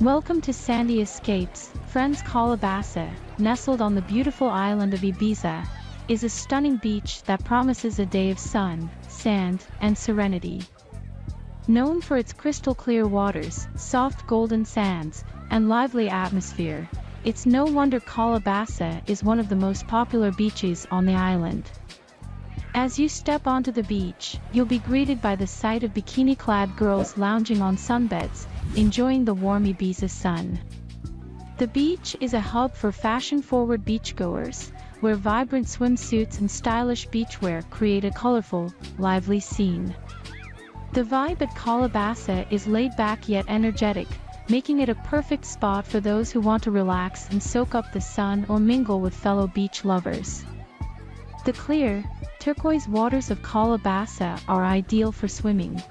Welcome to Sandy Escapes, Friends. Cala Bassa, nestled on the beautiful island of Ibiza, is a stunning beach that promises a day of sun, sand, and serenity. Known for its crystal-clear waters, soft golden sands, and lively atmosphere, it's no wonder Cala Bassa is one of the most popular beaches on the island. As you step onto the beach, you'll be greeted by the sight of bikini-clad girls lounging on sunbeds, enjoying the warm Ibiza sun. The beach is a hub for fashion-forward beachgoers, where vibrant swimsuits and stylish beachwear create a colorful, lively scene. The vibe at Cala Bassa is laid-back yet energetic, making it a perfect spot for those who want to relax and soak up the sun or mingle with fellow beach lovers. The clear, turquoise waters of Cala Bassa are ideal for swimming.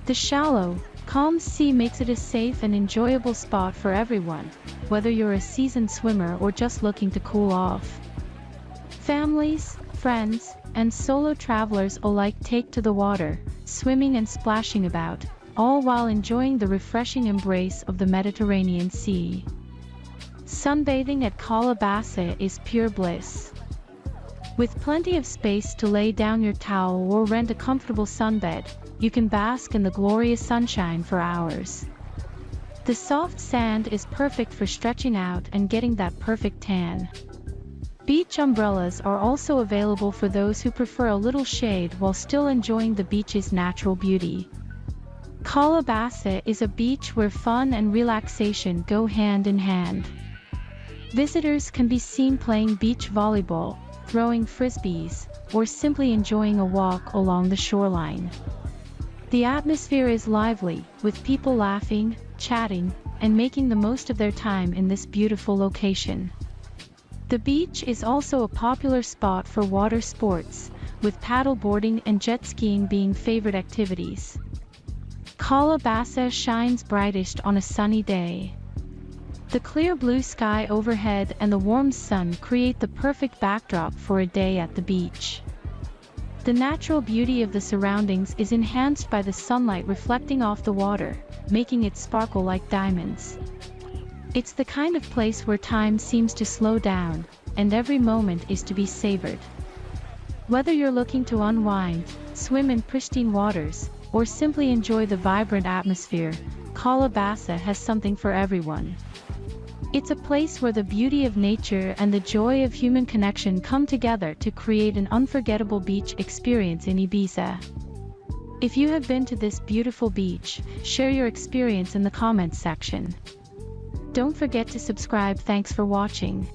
The shallow, calm sea makes it a safe and enjoyable spot for everyone, whether you're a seasoned swimmer or just looking to cool off. Families, friends, and solo travelers alike take to the water, swimming and splashing about, all while enjoying the refreshing embrace of the Mediterranean Sea. Sunbathing at Cala Bassa is pure bliss. With plenty of space to lay down your towel or rent a comfortable sunbed, you can bask in the glorious sunshine for hours. The soft sand is perfect for stretching out and getting that perfect tan. Beach umbrellas are also available for those who prefer a little shade while still enjoying the beach's natural beauty. Cala Bassa is a beach where fun and relaxation go hand in hand. Visitors can be seen playing beach volleyball, throwing frisbees, or simply enjoying a walk along the shoreline. The atmosphere is lively, with people laughing, chatting, and making the most of their time in this beautiful location. The beach is also a popular spot for water sports, with paddle boarding and jet skiing being favorite activities. Cala Bassa shines brightest on a sunny day. The clear blue sky overhead and the warm sun create the perfect backdrop for a day at the beach. The natural beauty of the surroundings is enhanced by the sunlight reflecting off the water, making it sparkle like diamonds. It's the kind of place where time seems to slow down, and every moment is to be savored. Whether you're looking to unwind, swim in pristine waters, or simply enjoy the vibrant atmosphere, Cala Bassa has something for everyone. It's a place where the beauty of nature and the joy of human connection come together to create an unforgettable beach experience in Ibiza. If you have been to this beautiful beach, share your experience in the comments section. Don't forget to subscribe. Thanks for watching.